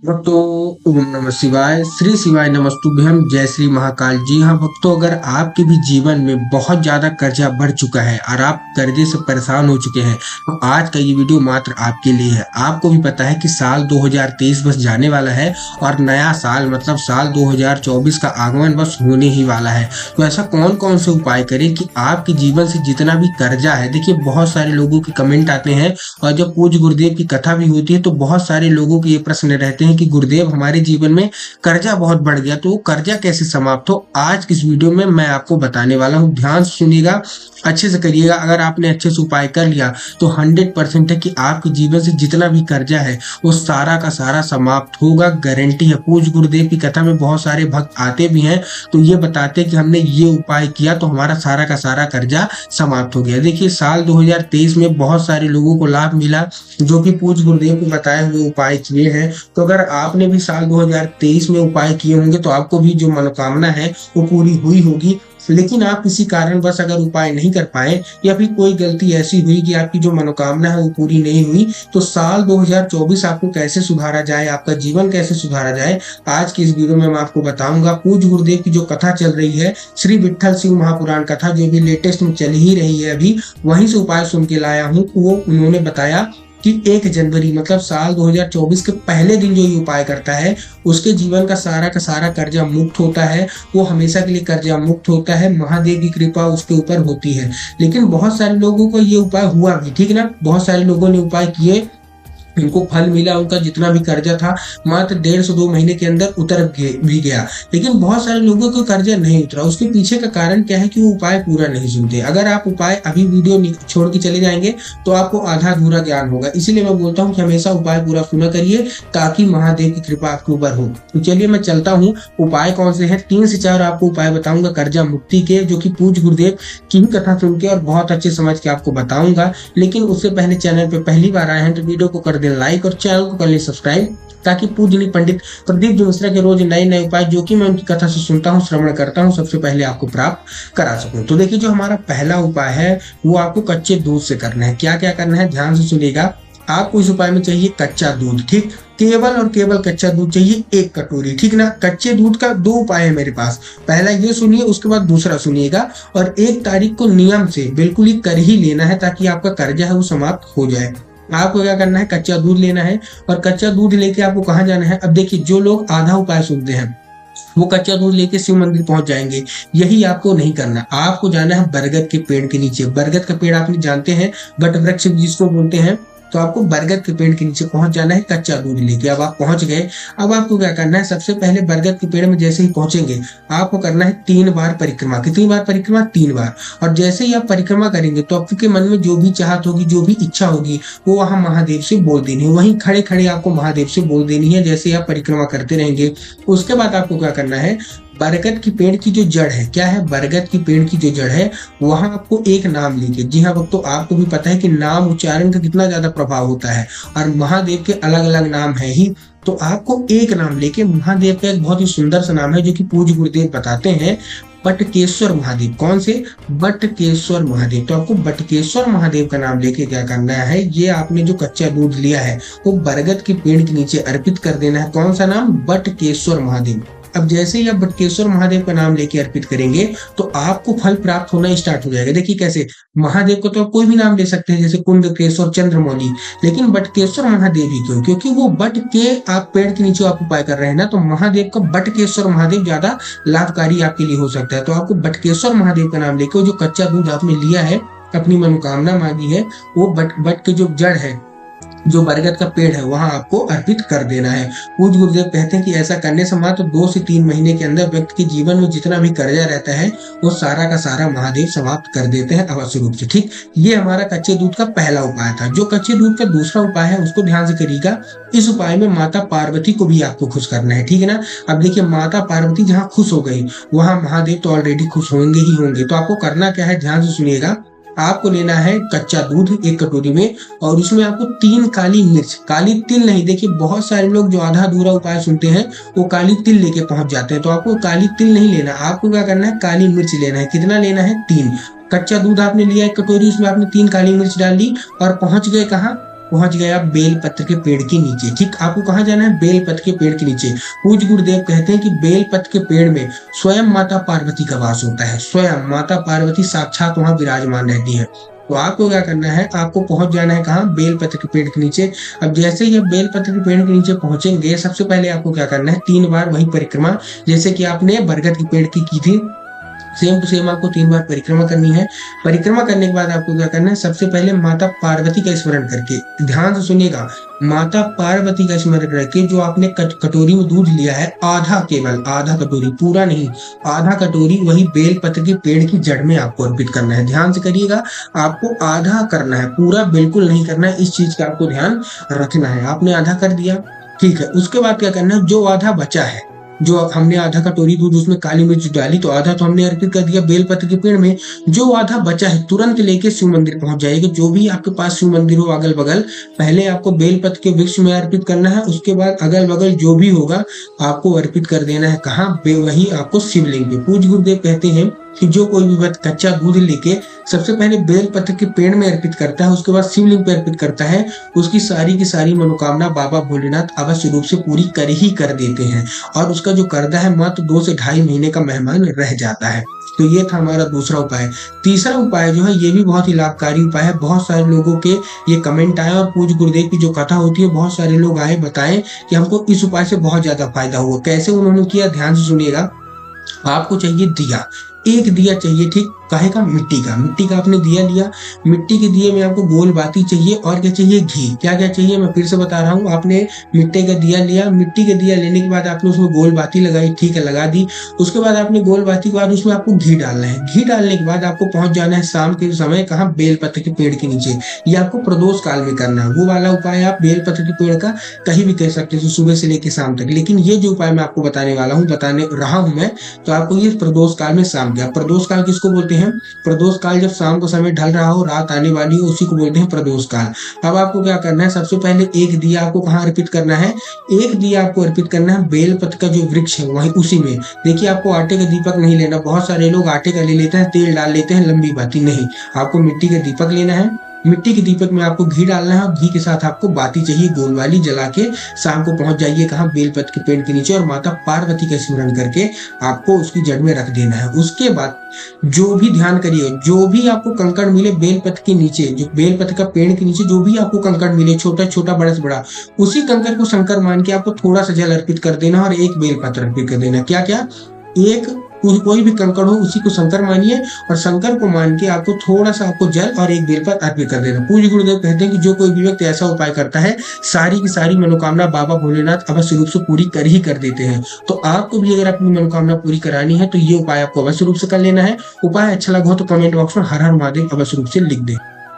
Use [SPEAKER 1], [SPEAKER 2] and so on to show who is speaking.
[SPEAKER 1] भक्तों, ओम नमः शिवाय, श्री शिवाय नमस्तुभ्यम, जय श्री महाकाल। जी हाँ भक्तों, अगर आपके भी जीवन में बहुत ज्यादा कर्जा बढ़ चुका है और आप कर्जे से परेशान हो चुके हैं, तो आज का ये वीडियो मात्र आपके लिए है। आपको भी पता है कि साल 2023 बस जाने वाला है और नया साल मतलब साल 2024 का आगमन बस होने ही वाला है। तो ऐसा कौन कौन से उपाय करें कि आपके जीवन से जितना भी कर्जा है, देखिए बहुत सारे लोगों के कमेंट आते हैं और जब पूज्य गुरुदेव की कथा भी होती है तो बहुत सारे लोगों के ये प्रश्न रहते हैं कि गुरुदेव हमारे जीवन में कर्जा बहुत बढ़ गया, तो वो कर्जा कैसे समाप्त हो। आज की इस वीडियो में मैं आपको बताने वाला हूँ, ध्यान से सुनिएगा, अच्छे से करिएगा। अगर आपने अच्छे से उपाय कर लिया तो 100% है कि आपके जीवन से जितना भी कर्जा है वो सारा का सारा समाप्त होगा, गारंटी है। पूज्य गुरुदेव की कथा में बहुत सारे भक्त आते भी हैं तो ये बताते हैं कि हमने ये उपाय किया तो हमारा सारा का सारा कर्जा समाप्त हो गया। देखिए साल 2023 में बहुत सारे लोगों को लाभ मिला जो कि पूज्य गुरुदेव के बताए हुए उपाय किए हैं। तो अगर आपने भी साल 2023 में उपाय किए होंगे तो आपको भी जो मनोकामना है वो पूरी हुई होगी। लेकिन आप किसी कारणवश अगर उपाय नहीं कर पाए या फिर कोई गलती ऐसी हुई कि आपकी जो मनोकामना है वो पूरी नहीं हुई, तो साल 2024 आपको कैसे सुधारा जाए, आपका जीवन कैसे सुधारा जाए, आज की इस वीडियो में मैं आपको बताऊंगा। पूज्य गुरुदेव की जो कथा चल रही है, श्री विट्ठल शिव महापुराण कथा, जो भी लेटेस्ट में चल ही रही है अभी, वहीं से उपाय सुन के लाया हूँ। वो उन्होंने बताया कि 1 जनवरी मतलब साल 2024 के पहले दिन जो ये उपाय करता है उसके जीवन का सारा कर्जा मुक्त होता है, वो हमेशा के लिए कर्जा मुक्त होता है, महादेव की कृपा उसके ऊपर होती है। लेकिन बहुत सारे लोगों को ये उपाय हुआ भी, ठीक ना, बहुत सारे लोगों ने उपाय किए, उनको फल मिला, उनका जितना भी कर्जा था मात्र 1.5 से 2 महीने के अंदर उतर भी गया। लेकिन बहुत सारे लोगों को कर्जा नहीं उतरा, उसके पीछे का कारण क्या है कि वो उपाय पूरा नहीं सुनते। अगर आप उपाय अभी वीडियो छोड़ के चले जाएंगे तो आपको आधा अधूरा ज्ञान होगा, इसीलिए मैं बोलता हूँ कि हमेशा उपाय पूरा सुना करिए ताकि महादेव की कृपा आपके ऊपर हो। तो चलिए मैं चलता हूँ, उपाय कौन से हैं, 3 से 4 आपको उपाय बताऊंगा कर्जा मुक्ति के, जो कि पूज्य गुरुदेव की ही कथा सुन के और बहुत अच्छे समझ के आपको बताऊंगा। लेकिन उससे पहले चैनल पे पहली बार आए हैं तो वीडियो को कर दें लाइक और चैनल को कर लें सब्सक्राइब, ताकि पूजनीय पंडित प्रदीप जो मिश्रा के रोज नए नए उपाय जो कि मैं उनकी कथा से सुनता हूँ, श्रवण करता हूँ, सबसे पहले आपको प्राप्त करा सकूं। तो देखिए जो हमारा पहला उपाय है वो आपको कच्चे दूध से करना है। क्या क्या करना है ध्यान से सुनिएगा। आपको इस उपाय में चाहिए कच्चा दूध, ठीक, केवल और केवल कच्चा दूध चाहिए 1 कटोरी, ठीक ना। कच्चे दूध का 2 उपाय है मेरे पास, पहला ये सुनिए, उसके बाद दूसरा सुनिएगा। और 1 तारीख को नियम से बिल्कुल ही कर ही लेना है ताकि आपका कर्जा है वो समाप्त हो जाए। आपको क्या करना है, कच्चा दूध लेना है और कच्चा दूध लेके आपको कहाँ जाना है। अब देखिए जो लोग आधा उपाय सुनते हैं वो कच्चा दूध लेके शिव मंदिर पहुंच जाएंगे, यही आपको नहीं करना। आपको जाना है बरगद के पेड़ के नीचे। बरगद का पेड़ आपने जानते हैं, वट वृक्ष जिसको बोलते हैं, तो आपको बरगद के पेड़ के नीचे पहुंच जाना है कच्चा दूध लेके। अब आप पहुंच गए, अब आपको क्या करना है, सबसे पहले बरगद के पेड़ में जैसे ही पहुंचेंगे आपको करना है 3 बार परिक्रमा। कितनी बार परिक्रमा, 3 बार। और जैसे ही आप परिक्रमा करेंगे तो आपके मन में जो भी चाहत होगी, जो भी इच्छा होगी, वो वहां महादेव से बोल देनी है, वहीं खड़े खड़े आपको महादेव से बोल देनी है जैसे आप परिक्रमा करते रहेंगे। उसके बाद आपको क्या करना है, बरगद की पेड़ की जो जड़ है, क्या है, बरगद की पेड़ की जो जड़ है वहां आपको एक नाम लेके, जी हाँ भक्तों आपको भी पता है कि नाम उच्चारण का कितना ज्यादा प्रभाव होता है और महादेव के अलग अलग नाम है ही, तो आपको एक नाम लेके, महादेव का एक बहुत ही सुंदर सा नाम है जो कि पूज्य गुरुदेव बताते हैं, बटकेश्वर महादेव। कौन से, बटकेश्वर महादेव। तो आपको बटकेश्वर महादेव का नाम लेके क्या करना है, ये आपने जो कच्चा दूध लिया है वो बरगद के पेड़ के नीचे अर्पित कर देना है। कौन सा नाम, बटकेश्वर महादेव। अब जैसे ही आप बटकेश्वर महादेव का नाम लेके अर्पित करेंगे तो आपको फल प्राप्त होना स्टार्ट हो जाएगा। देखिए कैसे, महादेव को तो आप कोई भी नाम ले सकते हैं जैसे कुंडकेश्वर, चंद्रमौली, लेकिन बटकेश्वर महादेव ही क्यों, क्योंकि वो बट के आप पेड़ के नीचे आप उपाय कर रहे हैं ना, तो महादेव का बटकेश्वर महादेव ज्यादा लाभकारी आपके लिए हो सकता है। तो आपको बटकेश्वर महादेव का नाम लेके जो कच्चा दूध आपने लिया है, अपनी मनोकामना मांगी है, वो बट के जो जड़ है, जो बरगद का पेड़ है, वहां आपको अर्पित कर देना है। पूज्य गुरुदेव कहते हैं कि ऐसा करने से मात्र 2 से 3 महीने के अंदर व्यक्ति के जीवन में जितना भी कर्जा रहता है वो सारा का सारा महादेव समाप्त कर देते हैं अवश्य रूप से, ठीक। ये हमारा कच्चे दूध का पहला उपाय था। जो कच्चे दूध का दूसरा उपाय है उसको ध्यान से करिएगा। इस उपाय में माता पार्वती को भी आपको खुश करना है, ठीक है ना। अब देखिए माता पार्वती जहाँ खुश हो गई वहां महादेव तो ऑलरेडी खुश होंगे ही होंगे। तो आपको करना क्या है, ध्यान से सुनिएगा। आपको लेना है कच्चा दूध 1 कटोरी में और उसमें आपको 3 काली मिर्च, काली तिल नहीं, देखिए बहुत सारे लोग जो आधा अधूरा उपाय सुनते हैं वो काली तिल लेके पहुंच जाते हैं, तो आपको काली तिल नहीं लेना, आपको क्या करना है, काली मिर्च लेना है। कितना लेना है, 3। कच्चा दूध आपने लिया 1 कटोरी, उसमें आपने 3 काली मिर्च डाल दी और पहुंच गए कहाँ, पहुंच गए आप बेलपत्र के पेड़ के नीचे। ठीक, आपको कहाँ जाना है? बेलपत्र के पेड़ के नीचे। पूज्य गुरुदेव कहते हैं कि बेलपत्र के पेड़ में स्वयं माता पार्वती का वास होता है। स्वयं माता पार्वती साक्षात वहां विराजमान रहती है। तो आपको क्या करना है? आपको पहुंच जाना है कहाँ? बेलपत्र के पेड़ के नीचे। अब जैसे ही आप बेलपत्र के पेड़ के नीचे पहुंचेंगे, सबसे पहले आपको क्या करना है? 3 बार वही परिक्रमा, जैसे कि आपने बरगद के पेड़ की थी, सेम टू सेम आपको 3 बार परिक्रमा करनी है। परिक्रमा करने के बाद आपको क्या करना है? सबसे पहले माता पार्वती का स्मरण करके, ध्यान से सुनिएगा, माता पार्वती का स्मरण करके जो आपने कटोरी में दूध लिया है, आधा, केवल आधा कटोरी, पूरा नहीं, आधा कटोरी वही बेलपत्र के पेड़ की जड़ में आपको अर्पित करना है। ध्यान से करिएगा, आपको आधा करना है, पूरा बिल्कुल नहीं करना है। इस चीज का आपको ध्यान रखना है। आपने आधा कर दिया, ठीक है। उसके बाद क्या करना है? जो आधा बचा है, जो हमने आधा कटोरी दूध उसमें काली मिर्च डाली, तो आधा तो हमने अर्पित कर दिया बेलपत्र के पेड़ में। जो आधा बचा है तुरंत लेके शिव मंदिर पहुंच जाइएगा। जो भी आपके पास शिव मंदिर हो अगल बगल, पहले आपको बेलपत्र के वृक्ष में अर्पित करना है। उसके बाद अगल बगल जो भी होगा आपको अर्पित कर देना है। कहाँ? वही आपको शिवलिंग पे। पूज्य गुरुदेव कहते हैं कि जो कोई भी व्यक्ति कच्चा दूध लेके सबसे पहले बेलपत्र के पेड़ में अर्पित करता है, उसके बाद शिवलिंग पे अर्पित करता है, उसकी सारी की सारी मनोकामना बाबा भोलेनाथ अवश्य रूप से पूरी कर ही कर देते हैं। और उसका जो कर्जा है मात्र 2 से ढाई महीने का मेहमान रह जाता है। तो ये था हमारा दूसरा उपाय। तीसरा उपाय जो है ये भी बहुत ही लाभकारी उपाय है। बहुत सारे लोगों के ये कमेंट आए और पूज्य गुरुदेव की जो कथा होती है, बहुत सारे लोग आए बताएं कि हमको इस उपाय से बहुत ज्यादा फायदा हुआ। कैसे उन्होंने किया? ध्यान से सुनिएगा। आपको चाहिए दिया, एक दिया चाहिए, ठीक, काहे का? मिट्टी का। मिट्टी का आपने दिया लिया, मिट्टी के दिए में आपको गोल बाती चाहिए, और क्या चाहिए? घी। क्या क्या चाहिए मैं फिर से बता रहा हूँ। आपने मिट्टी का दिया लिया, मिट्टी का दिया लेने के बाद आपने उसमें गोल बाती लगाई, ठीक है, लगा दी। उसके बाद आपने गोल बाती के बाद उसमें आपको घी डालना है। घी डालने के बाद आपको पहुंच जाना है शाम के समय कहाँ? बेलपत्र के पेड़ के नीचे। ये आपको प्रदोष काल में करना है। वो वाला उपाय आप बेलपत्र के पेड़ का कहीं भी कर सकते हैं, सुबह से लेकर शाम तक। लेकिन ये जो उपाय मैं आपको बताने वाला हूँ, बताने रहा हूँ मैं, तो आपको ये प्रदोष काल में शाम का। प्रदोष काल किसको बोलते हैं? प्रदोष काल जब शाम को समय ढल रहा हो, रात आने वाली हो, उसी को बोलते हैं प्रदोष काल। अब आपको क्या करना है? सबसे पहले एक दिया आपको कहाँ अर्पित करना है? एक दिया आपको अर्पित करना है बेलपत्र का जो वृक्ष है वहीं उसी में। देखिए, आपको आटे का दीपक नहीं लेना। बहुत सारे लोग आटे का ले लेते हैं, तेल डाल लेते हैं, लंबी बाती। नहीं, आपको मिट्टी का दीपक लेना है। मिट्टी के दीपक में आपको घी डालना है, और घी के साथ आपको बाती चाहिए गोल वाली, जला के शाम को पहुंच जाइए कहाँ? बेलपत्र के पेड़ के नीचे, और माता पार्वती का स्मरण करके आपको उसकी जड़ में रख देना है। उसके बाद जो भी ध्यान करिए, जो भी आपको कंकड़ मिले बेलपत्र के नीचे, जो बेलपत्र का पेड़ के नीचे जो भी आपको कंकड़ मिले, छोटा छोटा बड़ा से बड़ा, उसी कंकड़ को शंकर मान के आपको थोड़ा सा जल अर्पित कर देना और एक बेलपत्र अर्पित कर देना। क्या क्या? एक कोई भी कंकड़ हो उसी को शंकर मानिए, और शंकर को मान के आपको थोड़ा सा आपको जल और एक बेलपत्र अर्पित कर देना। पूज्य गुरुदेव कहते हैं कि जो कोई भी व्यक्ति ऐसा उपाय करता है, सारी की सारी मनोकामना बाबा भोलेनाथ अवश्य रूप से पूरी कर ही कर देते हैं। तो आपको भी अगर अपनी मनोकामना पूरी करानी है तो ये उपाय आपको अवश्य रूप से कर लेना है। उपाय अच्छा लगा हो तो कमेंट बॉक्स में हर हर महादेव अवश्य रूप से लिख दे।